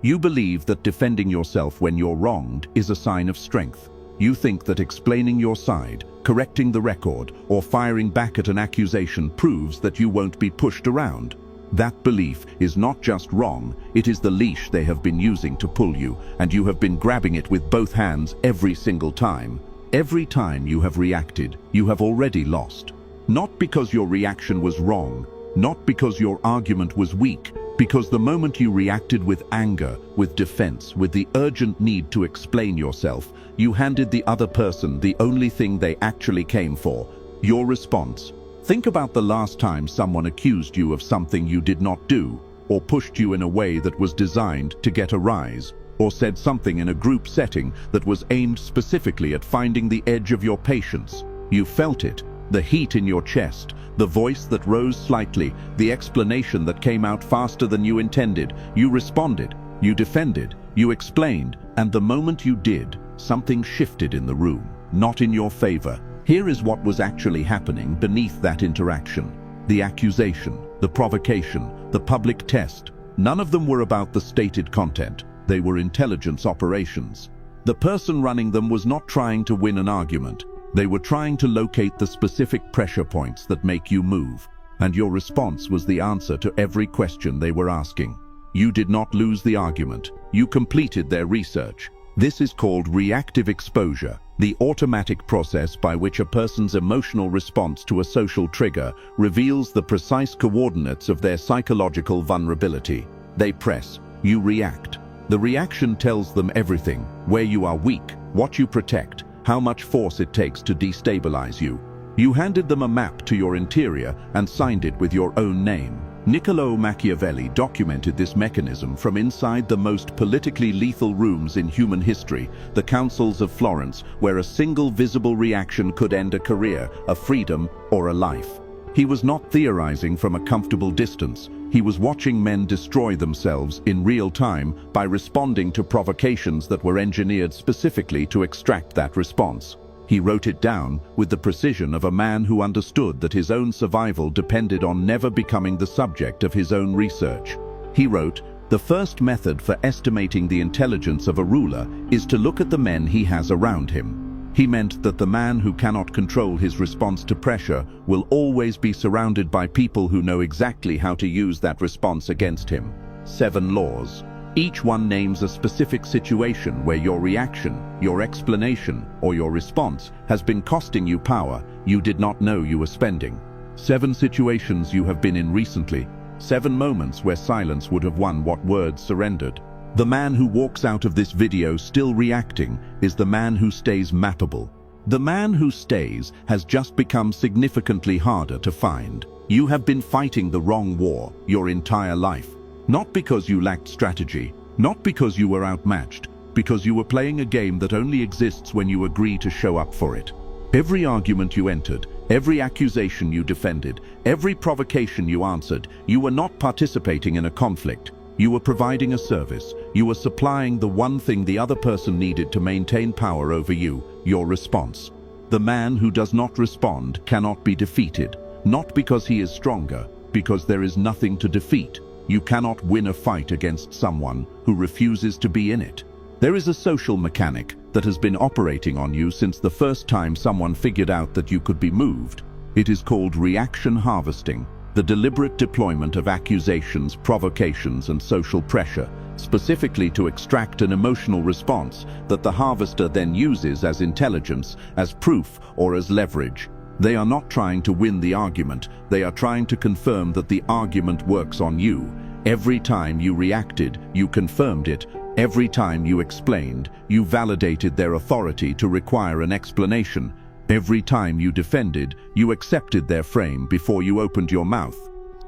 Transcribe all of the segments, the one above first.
You believe that defending yourself when you're wronged is a sign of strength. You think that explaining your side, correcting the record, or firing back at an accusation proves that you won't be pushed around. That belief is not just wrong, it is the leash they have been using to pull you, and you have been grabbing it with both hands every single time. Every time you have reacted, you have already lost. Not because your reaction was wrong, not because your argument was weak, because the moment you reacted with anger, with defense, with the urgent need to explain yourself, you handed the other person the only thing they actually came for, your response. Think about the last time someone accused you of something you did not do, or pushed you in a way that was designed to get a rise, or said something in a group setting that was aimed specifically at finding the edge of your patience. You felt it, the heat in your chest, the voice that rose slightly, the explanation that came out faster than you intended. You responded, you defended, you explained, and the moment you did, something shifted in the room, not in your favor. Here is what was actually happening beneath that interaction. The accusation, the provocation, the public test. None of them were about the stated content. They were intelligence operations. The person running them was not trying to win an argument. They were trying to locate the specific pressure points that make you move. And your response was the answer to every question they were asking. You did not lose the argument. You completed their research. This is called reactive exposure, the automatic process by which a person's emotional response to a social trigger reveals the precise coordinates of their psychological vulnerability. They press, you react. The reaction tells them everything: where you are weak, what you protect, how much force it takes to destabilize you. You handed them a map to your interior and signed it with your own name. Niccolo Machiavelli documented this mechanism from inside the most politically lethal rooms in human history, the councils of Florence, where a single visible reaction could end a career, a freedom, or a life. He was not theorizing from a comfortable distance. He was watching men destroy themselves in real time by responding to provocations that were engineered specifically to extract that response. He wrote it down with the precision of a man who understood that his own survival depended on never becoming the subject of his own research. He wrote, "The first method for estimating the intelligence of a ruler is to look at the men he has around him." He meant that the man who cannot control his response to pressure will always be surrounded by people who know exactly how to use that response against him. 7 laws. Each one names a specific situation where your reaction, your explanation, or your response has been costing you power you did not know you were spending. 7 situations you have been in recently. 7 moments where silence would have won what words surrendered. The man who walks out of this video still reacting is the man who stays mappable. The man who stays has just become significantly harder to find. You have been fighting the wrong war your entire life. Not because you lacked strategy, not because you were outmatched, because you were playing a game that only exists when you agree to show up for it. Every argument you entered, every accusation you defended, every provocation you answered, you were not participating in a conflict. You were providing a service. You were supplying the one thing the other person needed to maintain power over you, your response. The man who does not respond cannot be defeated, not because he is stronger, because there is nothing to defeat. You cannot win a fight against someone who refuses to be in it. There is a social mechanic that has been operating on you since the first time someone figured out that you could be moved. It is called reaction harvesting, the deliberate deployment of accusations, provocations, and social pressure, specifically to extract an emotional response that the harvester then uses as intelligence, as proof, or as leverage. They are not trying to win the argument, they are trying to confirm that the argument works on you. Every time you reacted, you confirmed it. Every time you explained, you validated their authority to require an explanation. Every time you defended, you accepted their frame before you opened your mouth.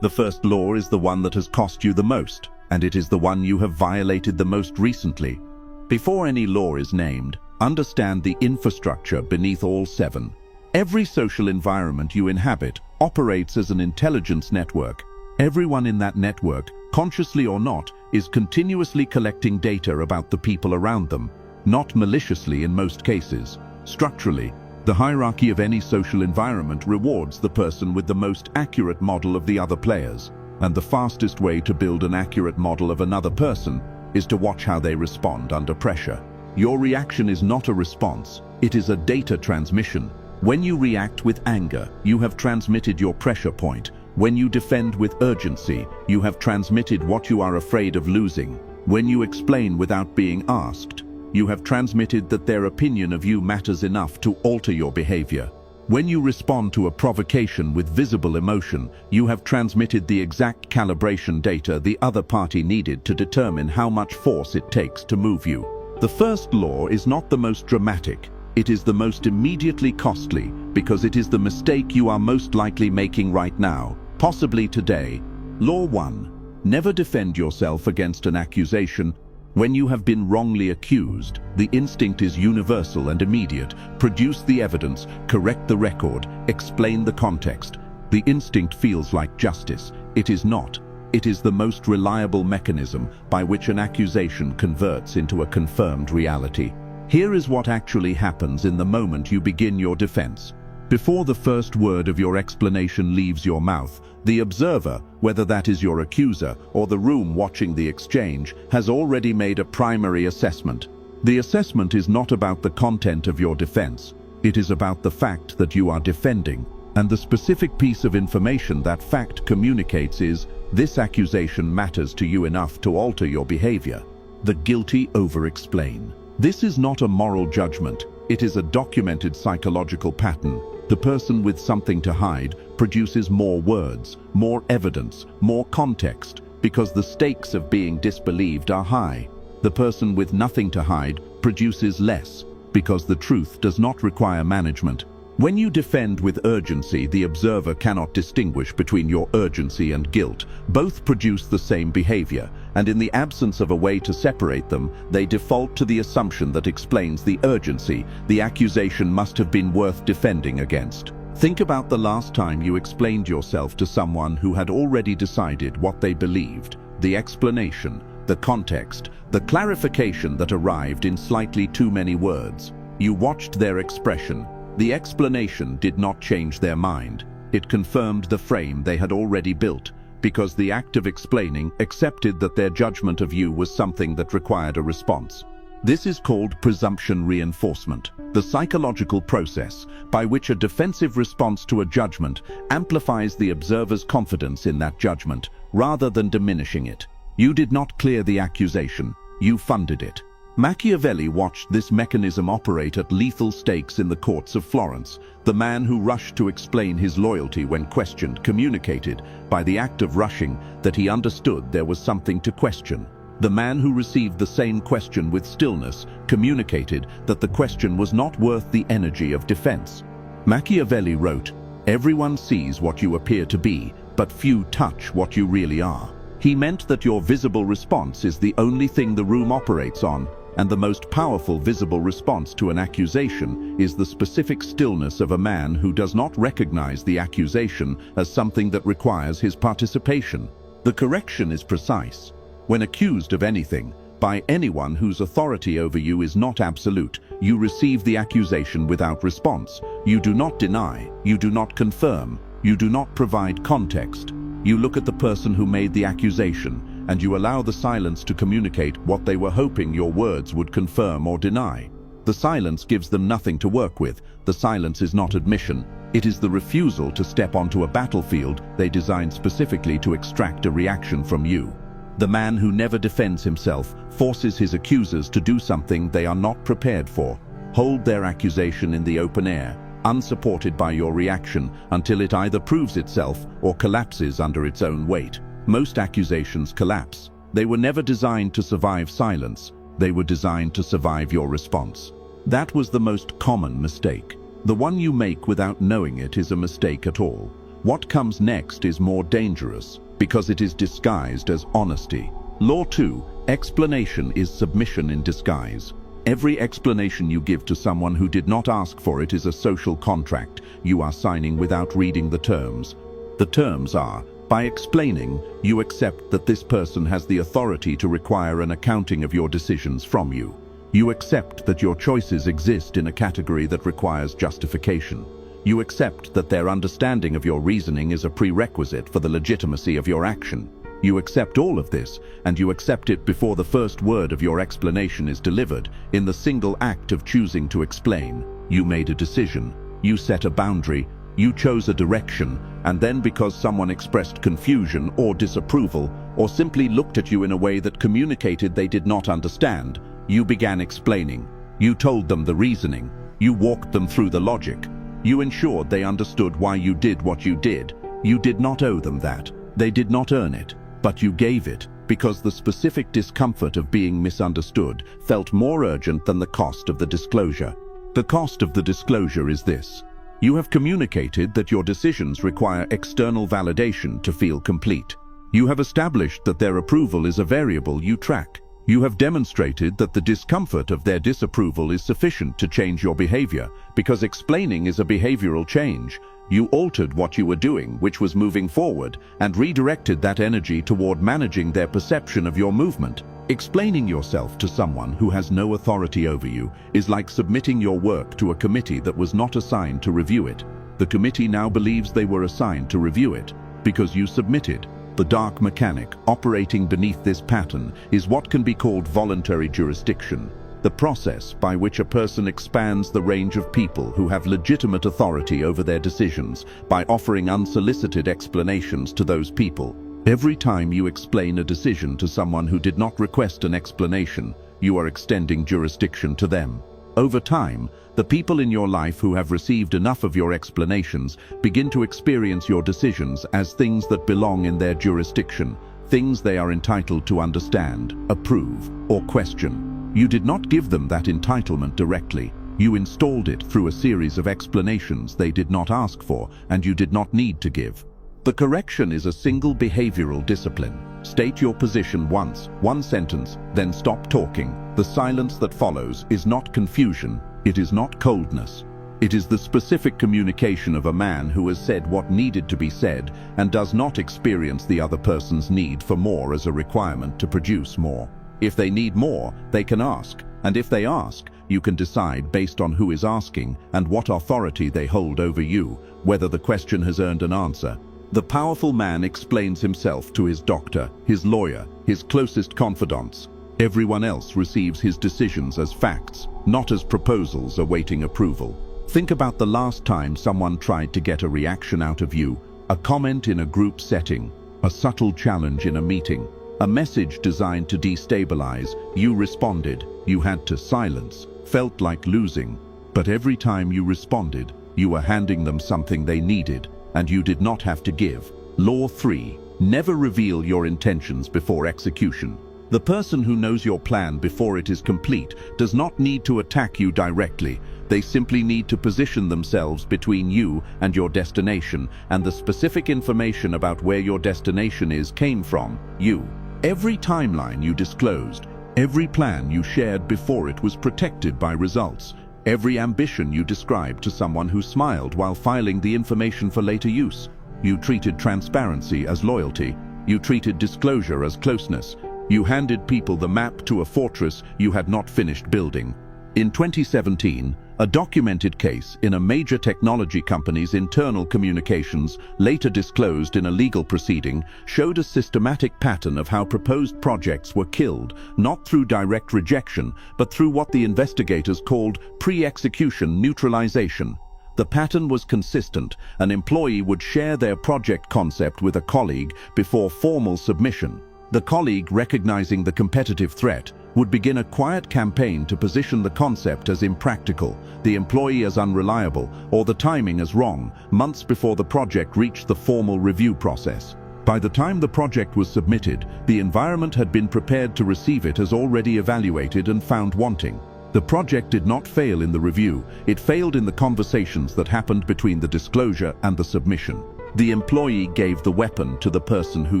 The first law is the one that has cost you the most, and it is the one you have violated the most recently. Before any law is named, understand the infrastructure beneath all 7. Every social environment you inhabit operates as an intelligence network. Everyone in that network, consciously or not, is continuously collecting data about the people around them, not maliciously in most cases. Structurally, the hierarchy of any social environment rewards the person with the most accurate model of the other players, and the fastest way to build an accurate model of another person is to watch how they respond under pressure. Your reaction is not a response, it is a data transmission. When you react with anger, you have transmitted your pressure point. When you defend with urgency, you have transmitted what you are afraid of losing. When you explain without being asked, you have transmitted that their opinion of you matters enough to alter your behavior. When you respond to a provocation with visible emotion, you have transmitted the exact calibration data the other party needed to determine how much force it takes to move you. The first law is not the most dramatic. It is the most immediately costly, because it is the mistake you are most likely making right now, possibly today. Law 1. Never defend yourself against an accusation. When you have been wrongly accused, the instinct is universal and immediate. Produce the evidence, correct the record, explain the context. The instinct feels like justice. It is not. It is the most reliable mechanism by which an accusation converts into a confirmed reality. Here is what actually happens in the moment you begin your defense. Before the first word of your explanation leaves your mouth, the observer, whether that is your accuser or the room watching the exchange, has already made a primary assessment. The assessment is not about the content of your defense. It is about the fact that you are defending. And the specific piece of information that fact communicates is, this accusation matters to you enough to alter your behavior. The guilty over-explain. This is not a moral judgment. It is a documented psychological pattern. The person with something to hide produces more words, more evidence, more context, because the stakes of being disbelieved are high. The person with nothing to hide produces less, because the truth does not require management. When you defend with urgency, the observer cannot distinguish between your urgency and guilt. Both produce the same behavior, and in the absence of a way to separate them, they default to the assumption that explains the urgency. The accusation must have been worth defending against. Think about the last time you explained yourself to someone who had already decided what they believed. The explanation, the context, the clarification that arrived in slightly too many words. You watched their expression. The explanation did not change their mind. It confirmed the frame they had already built, because the act of explaining accepted that their judgment of you was something that required a response. This is called presumption reinforcement, the psychological process by which a defensive response to a judgment amplifies the observer's confidence in that judgment, rather than diminishing it. You did not clear the accusation, you funded it. Machiavelli watched this mechanism operate at lethal stakes in the courts of Florence. The man who rushed to explain his loyalty when questioned communicated, by the act of rushing, that he understood there was something to question. The man who received the same question with stillness communicated that the question was not worth the energy of defense. Machiavelli wrote, "Everyone sees what you appear to be, but few touch what you really are." He meant that your visible response is the only thing the room operates on, and the most powerful visible response to an accusation is the specific stillness of a man who does not recognize the accusation as something that requires his participation. The correction is precise. When accused of anything, by anyone whose authority over you is not absolute, you receive the accusation without response. You do not deny, you do not confirm, you do not provide context. You look at the person who made the accusation, and you allow the silence to communicate what they were hoping your words would confirm or deny. The silence gives them nothing to work with. The silence is not admission. It is the refusal to step onto a battlefield they designed specifically to extract a reaction from you. The man who never defends himself forces his accusers to do something they are not prepared for. Hold their accusation in the open air, unsupported by your reaction, until it either proves itself or collapses under its own weight. Most accusations collapse. They were never designed to survive silence. They were designed to survive your response. That was the most common mistake. The one you make without knowing it is a mistake at all. What comes next is more dangerous, because it is disguised as honesty. Law 2, explanation is submission in disguise. Every explanation you give to someone who did not ask for it is a social contract you are signing without reading the terms. The terms are, by explaining, you accept that this person has the authority to require an accounting of your decisions from you. You accept that your choices exist in a category that requires justification. You accept that their understanding of your reasoning is a prerequisite for the legitimacy of your action. You accept all of this, and you accept it before the first word of your explanation is delivered. In the single act of choosing to explain, you made a decision, you set a boundary, you chose a direction, and then because someone expressed confusion or disapproval, or simply looked at you in a way that communicated they did not understand, you began explaining. You told them the reasoning. You walked them through the logic. You ensured they understood why you did what you did. You did not owe them that. They did not earn it. But you gave it, because the specific discomfort of being misunderstood felt more urgent than the cost of the disclosure. The cost of the disclosure is this. You have communicated that your decisions require external validation to feel complete. You have established that their approval is a variable you track. You have demonstrated that the discomfort of their disapproval is sufficient to change your behavior, because explaining is a behavioral change. You altered what you were doing, which was moving forward, and redirected that energy toward managing their perception of your movement. Explaining yourself to someone who has no authority over you is like submitting your work to a committee that was not assigned to review it. The committee now believes they were assigned to review it, because you submitted. The dark mechanic operating beneath this pattern is what can be called voluntary jurisdiction, the process by which a person expands the range of people who have legitimate authority over their decisions by offering unsolicited explanations to those people. Every time you explain a decision to someone who did not request an explanation, you are extending jurisdiction to them. Over time, the people in your life who have received enough of your explanations begin to experience your decisions as things that belong in their jurisdiction, things they are entitled to understand, approve, or question. You did not give them that entitlement directly. You installed it through a series of explanations they did not ask for and you did not need to give. The correction is a single behavioral discipline. State your position once, one sentence, then stop talking. The silence that follows is not confusion, it is not coldness. It is the specific communication of a man who has said what needed to be said and does not experience the other person's need for more as a requirement to produce more. If they need more, they can ask, and if they ask, you can decide based on who is asking and what authority they hold over you, whether the question has earned an answer. The powerful man explains himself to his doctor, his lawyer, his closest confidants. Everyone else receives his decisions as facts, not as proposals awaiting approval. Think about the last time someone tried to get a reaction out of you, a comment in a group setting, a subtle challenge in a meeting. A message designed to destabilize, you responded, you had to silence, felt like losing. But every time you responded, you were handing them something they needed, and you did not have to give. Law 3. Never reveal your intentions before execution. The person who knows your plan before it is complete does not need to attack you directly. They simply need to position themselves between you and your destination, and the specific information about where your destination is came from you. Every timeline you disclosed, every plan you shared before it was protected by results, every ambition you described to someone who smiled while filing the information for later use. You treated transparency as loyalty. You treated disclosure as closeness. You handed people the map to a fortress you had not finished building. In 2017, a documented case in a major technology company's internal communications, later disclosed in a legal proceeding, showed a systematic pattern of how proposed projects were killed, not through direct rejection, but through what the investigators called pre-execution neutralization. The pattern was consistent. An employee would share their project concept with a colleague before formal submission. The colleague, recognizing the competitive threat, would begin a quiet campaign to position the concept as impractical, the employee as unreliable, or the timing as wrong, months before the project reached the formal review process. By the time the project was submitted, the environment had been prepared to receive it as already evaluated and found wanting. The project did not fail in the review, it failed in the conversations that happened between the disclosure and the submission. The employee gave the weapon to the person who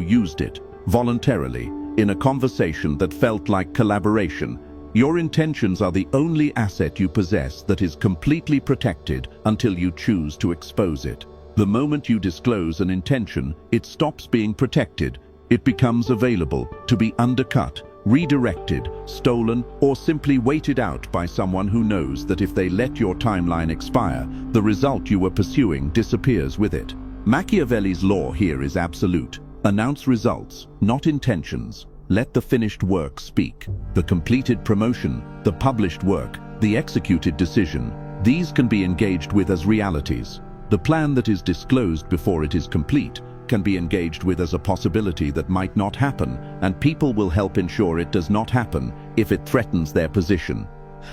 used it, voluntarily, in a conversation that felt like collaboration. Your intentions are the only asset you possess that is completely protected until you choose to expose it. The moment you disclose an intention, it stops being protected. It becomes available to be undercut, redirected, stolen, or simply waited out by someone who knows that if they let your timeline expire, the result you were pursuing disappears with it. Machiavelli's law here is absolute. Announce results, not intentions. Let the finished work speak. The completed promotion, the published work, the executed decision, these can be engaged with as realities. The plan that is disclosed before it is complete can be engaged with as a possibility that might not happen, and people will help ensure it does not happen if it threatens their position.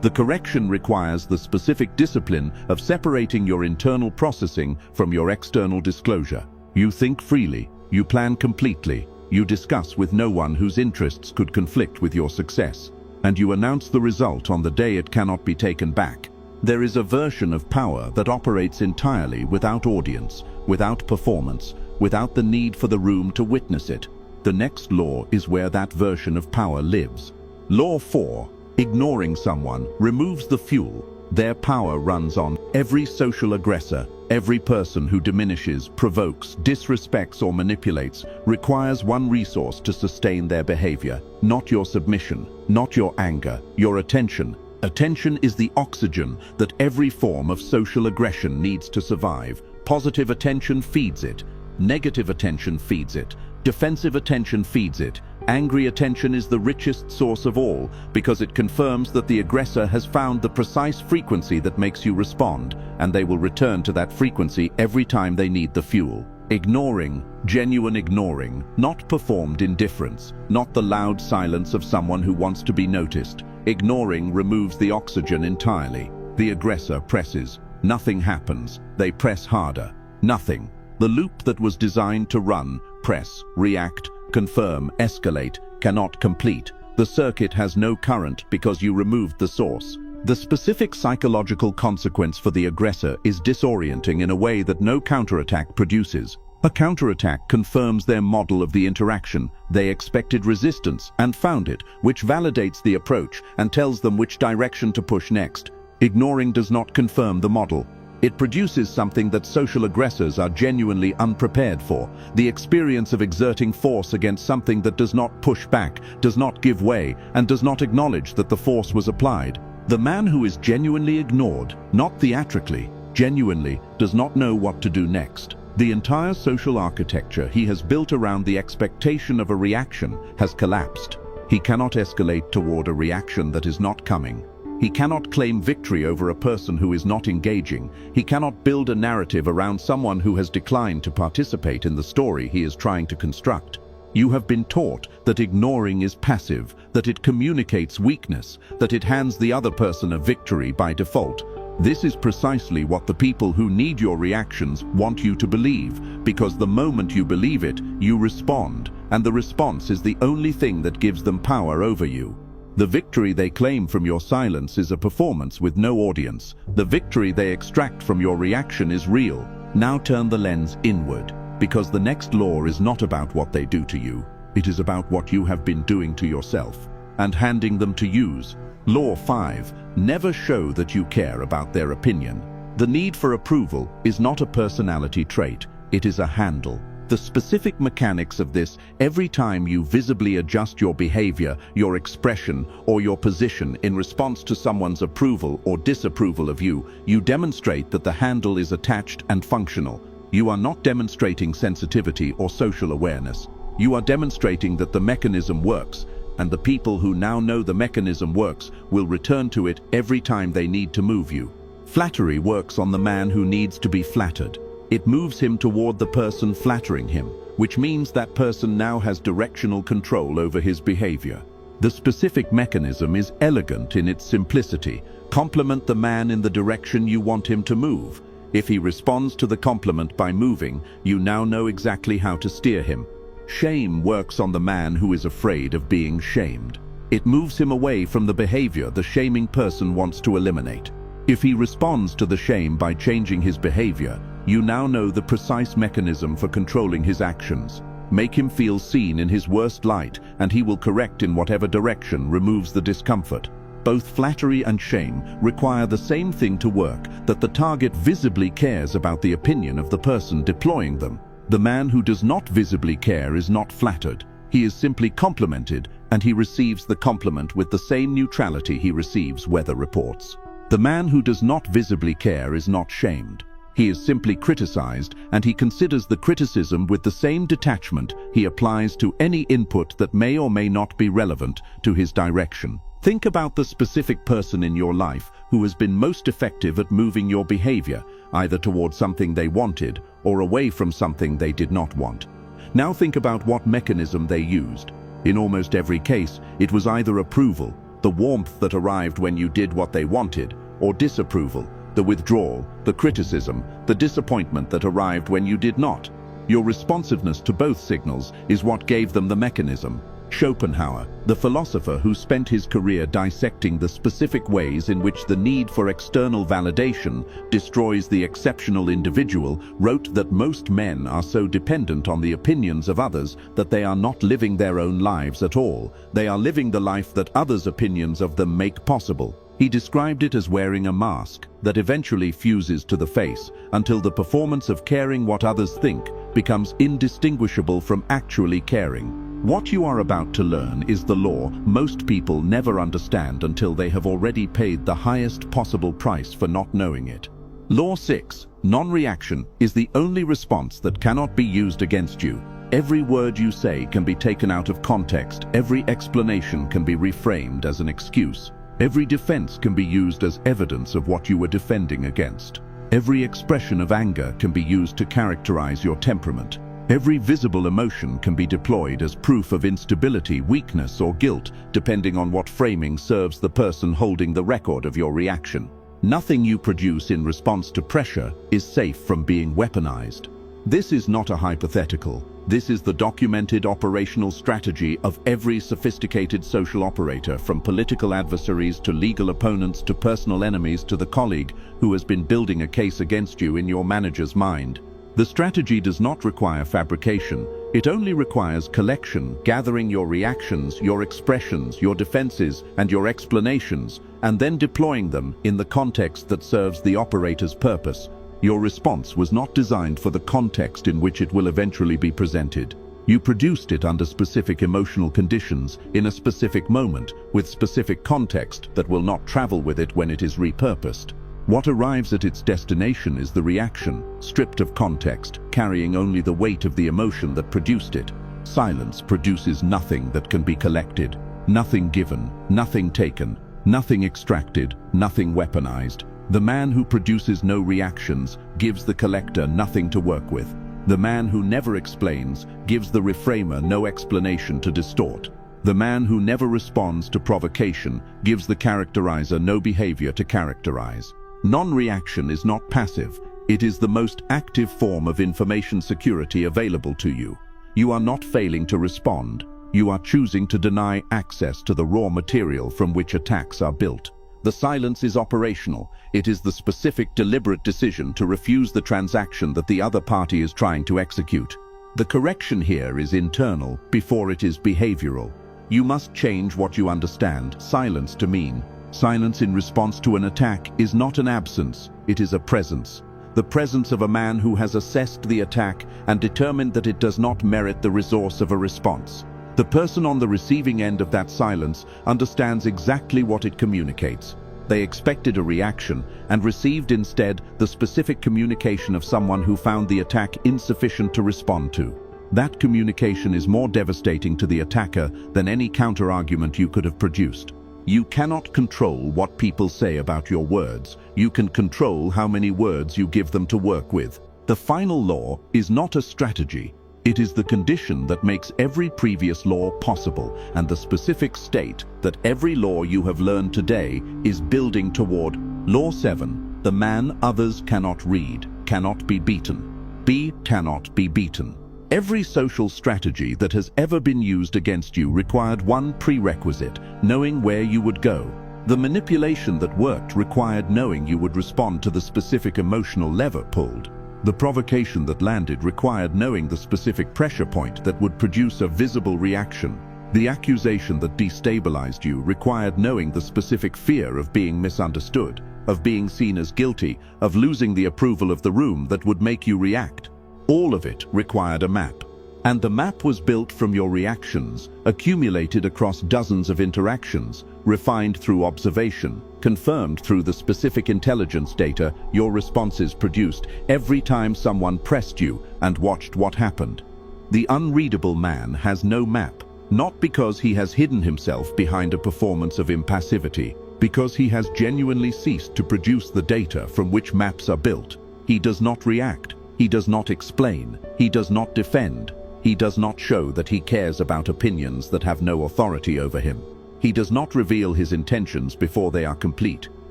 The correction requires the specific discipline of separating your internal processing from your external disclosure. You think freely, you plan completely, you discuss with no one whose interests could conflict with your success, and you announce the result on the day it cannot be taken back. There is a version of power that operates entirely without audience, without performance, without the need for the room to witness it. The next law is where that version of power lives. Law 4. Ignoring someone removes the fuel. Their power runs on. Every social aggressor, every person who diminishes, provokes, disrespects or manipulates requires one resource to sustain their behavior. Not your submission, not your anger, your attention. Attention is the oxygen that every form of social aggression needs to survive. Positive attention feeds it. Negative attention feeds it. Defensive attention feeds it. Angry attention is the richest source of all because it confirms that the aggressor has found the precise frequency that makes you respond, and they will return to that frequency every time they need the fuel. Ignoring, genuine ignoring, not performed indifference, not the loud silence of someone who wants to be noticed. Ignoring removes the oxygen entirely. The aggressor presses. Nothing happens. They press harder. Nothing. The loop that was designed to run, press, react, confirm, escalate, cannot complete. The circuit has no current because you removed the source. The specific psychological consequence for the aggressor is disorienting in a way that no counterattack produces. A counterattack confirms their model of the interaction. They expected resistance and found it, which validates the approach and tells them which direction to push next. Ignoring does not confirm the model. It produces something that social aggressors are genuinely unprepared for: the experience of exerting force against something that does not push back, does not give way, and does not acknowledge that the force was applied. The man who is genuinely ignored, not theatrically, genuinely does not know what to do next. The entire social architecture he has built around the expectation of a reaction has collapsed. He cannot escalate toward a reaction that is not coming. He cannot claim victory over a person who is not engaging. He cannot build a narrative around someone who has declined to participate in the story he is trying to construct. You have been taught that ignoring is passive, that it communicates weakness, that it hands the other person a victory by default. This is precisely what the people who need your reactions want you to believe, because the moment you believe it, you respond, and the response is the only thing that gives them power over you. The victory they claim from your silence is a performance with no audience. The victory they extract from your reaction is real. Now turn the lens inward, because the next law is not about what they do to you. It is about what you have been doing to yourself and handing them to use. Law 5. Never show that you care about their opinion. The need for approval is not a personality trait. It is a handle. The specific mechanics of this: every time you visibly adjust your behavior, your expression, or your position in response to someone's approval or disapproval of you, you demonstrate that the handle is attached and functional. You are not demonstrating sensitivity or social awareness. You are demonstrating that the mechanism works, and the people who now know the mechanism works will return to it every time they need to move you. Flattery works on the man who needs to be flattered. It moves him toward the person flattering him, which means that person now has directional control over his behavior. The specific mechanism is elegant in its simplicity. Compliment the man in the direction you want him to move. If he responds to the compliment by moving, you now know exactly how to steer him. Shame works on the man who is afraid of being shamed. It moves him away from the behavior the shaming person wants to eliminate. If he responds to the shame by changing his behavior, you now know the precise mechanism for controlling his actions. Make him feel seen in his worst light, and he will correct in whatever direction removes the discomfort. Both flattery and shame require the same thing to work: that the target visibly cares about the opinion of the person deploying them. The man who does not visibly care is not flattered. He is simply complimented, and he receives the compliment with the same neutrality he receives weather reports. The man who does not visibly care is not shamed. He is simply criticized, and he considers the criticism with the same detachment he applies to any input that may or may not be relevant to his direction. Think about the specific person in your life who has been most effective at moving your behavior, either towards something they wanted or away from something they did not want. Now think about what mechanism they used. In almost every case, it was either approval, the warmth that arrived when you did what they wanted, or disapproval, the withdrawal, the criticism, the disappointment that arrived when you did not. Your responsiveness to both signals is what gave them the mechanism. Schopenhauer, the philosopher who spent his career dissecting the specific ways in which the need for external validation destroys the exceptional individual, wrote that most men are so dependent on the opinions of others that they are not living their own lives at all. They are living the life that others' opinions of them make possible. He described it as wearing a mask that eventually fuses to the face until the performance of caring what others think becomes indistinguishable from actually caring. What you are about to learn is the law most people never understand until they have already paid the highest possible price for not knowing it. Law 6. Non-reaction is the only response that cannot be used against you. Every word you say can be taken out of context. Every explanation can be reframed as an excuse. Every defense can be used as evidence of what you were defending against. Every expression of anger can be used to characterize your temperament. Every visible emotion can be deployed as proof of instability, weakness, or guilt, depending on what framing serves the person holding the record of your reaction. Nothing you produce in response to pressure is safe from being weaponized. This is not a hypothetical. This is the documented operational strategy of every sophisticated social operator, from political adversaries to legal opponents to personal enemies to the colleague who has been building a case against you in your manager's mind. The strategy does not require fabrication. It only requires collection, gathering your reactions, your expressions, your defenses, and your explanations, and then deploying them in the context that serves the operator's purpose. Your response was not designed for the context in which it will eventually be presented. You produced it under specific emotional conditions, in a specific moment, with specific context that will not travel with it when it is repurposed. What arrives at its destination is the reaction, stripped of context, carrying only the weight of the emotion that produced it. Silence produces nothing that can be collected, nothing given, nothing taken, nothing extracted, nothing weaponized. The man who produces no reactions gives the collector nothing to work with. The man who never explains gives the reframer no explanation to distort. The man who never responds to provocation gives the characterizer no behavior to characterize. Non-reaction is not passive. It is the most active form of information security available to you. You are not failing to respond. You are choosing to deny access to the raw material from which attacks are built. The silence is operational. It is the specific, deliberate decision to refuse the transaction that the other party is trying to execute. The correction here is internal before it is behavioral. You must change what you understand silence to mean. Silence in response to an attack is not an absence, it is a presence. The presence of a man who has assessed the attack and determined that it does not merit the resource of a response. The person on the receiving end of that silence understands exactly what it communicates. They expected a reaction and received instead the specific communication of someone who found the attack insufficient to respond to. That communication is more devastating to the attacker than any counter-argument you could have produced. You cannot control what people say about your words. You can control how many words you give them to work with. The final law is not a strategy. It is the condition that makes every previous law possible, and the specific state that every law you have learned today is building toward. Law 7. The man others cannot read, cannot be beaten. B cannot be beaten. Every social strategy that has ever been used against you required one prerequisite, knowing where you would go. The manipulation that worked required knowing you would respond to the specific emotional lever pulled. The provocation that landed required knowing the specific pressure point that would produce a visible reaction. The accusation that destabilized you required knowing the specific fear of being misunderstood, of being seen as guilty, of losing the approval of the room that would make you react. All of it required a map. And the map was built from your reactions, accumulated across dozens of interactions, refined through observation, confirmed through the specific intelligence data your responses produced every time someone pressed you and watched what happened. The unreadable man has no map, not because he has hidden himself behind a performance of impassivity, because he has genuinely ceased to produce the data from which maps are built. He does not react, he does not explain, he does not defend. He does not show that he cares about opinions that have no authority over him. He does not reveal his intentions before they are complete.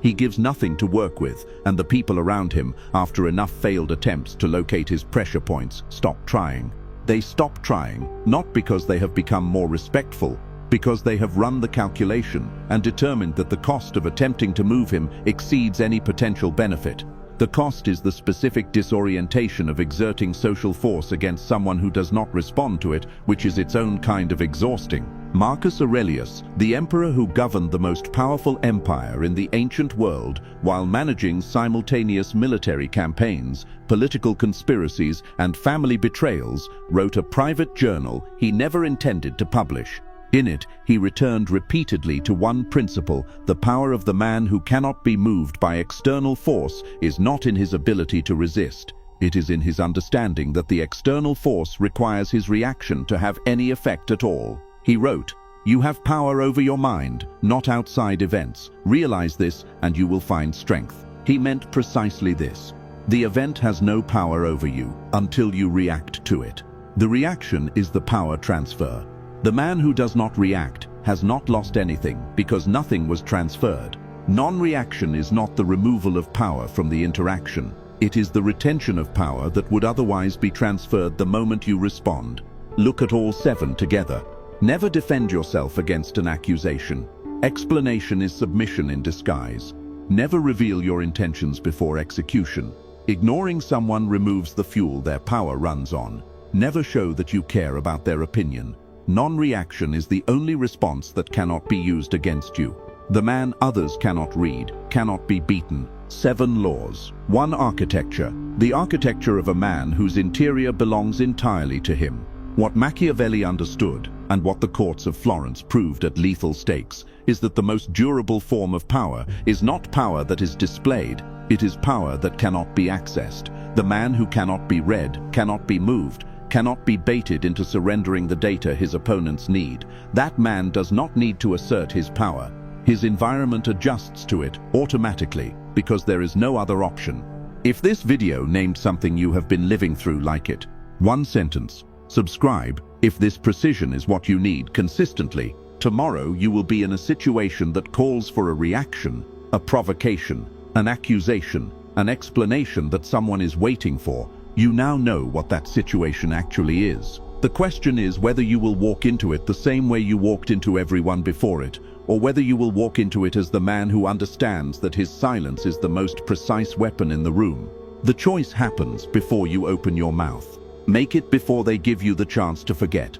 He gives nothing to work with, and the people around him, after enough failed attempts to locate his pressure points, stop trying. They stop trying, not because they have become more respectful, because they have run the calculation and determined that the cost of attempting to move him exceeds any potential benefit. The cost is the specific disorientation of exerting social force against someone who does not respond to it, which is its own kind of exhausting. Marcus Aurelius, the emperor who governed the most powerful empire in the ancient world while managing simultaneous military campaigns, political conspiracies, and family betrayals, wrote a private journal he never intended to publish. In it, he returned repeatedly to one principle: the power of the man who cannot be moved by external force is not in his ability to resist. It is in his understanding that the external force requires his reaction to have any effect at all. He wrote, "You have power over your mind, not outside events. Realize this and you will find strength." He meant precisely this. The event has no power over you until you react to it. The reaction is the power transfer. The man who does not react has not lost anything because nothing was transferred. Non-reaction is not the removal of power from the interaction. It is the retention of power that would otherwise be transferred the moment you respond. Look at all 7 together. Never defend yourself against an accusation. Explanation is submission in disguise. Never reveal your intentions before execution. Ignoring someone removes the fuel their power runs on. Never show that you care about their opinion. Non-reaction is the only response that cannot be used against you. The man others cannot read, cannot be beaten. 7 laws. 1 architecture. The architecture of a man whose interior belongs entirely to him. What Machiavelli understood, and what the courts of Florence proved at lethal stakes, is that the most durable form of power is not power that is displayed, it is power that cannot be accessed. The man who cannot be read, cannot be moved, cannot be baited into surrendering the data his opponents need. That man does not need to assert his power. His environment adjusts to it automatically because there is no other option. If this video named something you have been living through like it, 1 sentence. Subscribe if this precision is what you need consistently. Tomorrow you will be in a situation that calls for a reaction, a provocation, an accusation, an explanation that someone is waiting for. You now know what that situation actually is. The question is whether you will walk into it the same way you walked into everyone before it, or whether you will walk into it as the man who understands that his silence is the most precise weapon in the room. The choice happens before you open your mouth. Make it before they give you the chance to forget.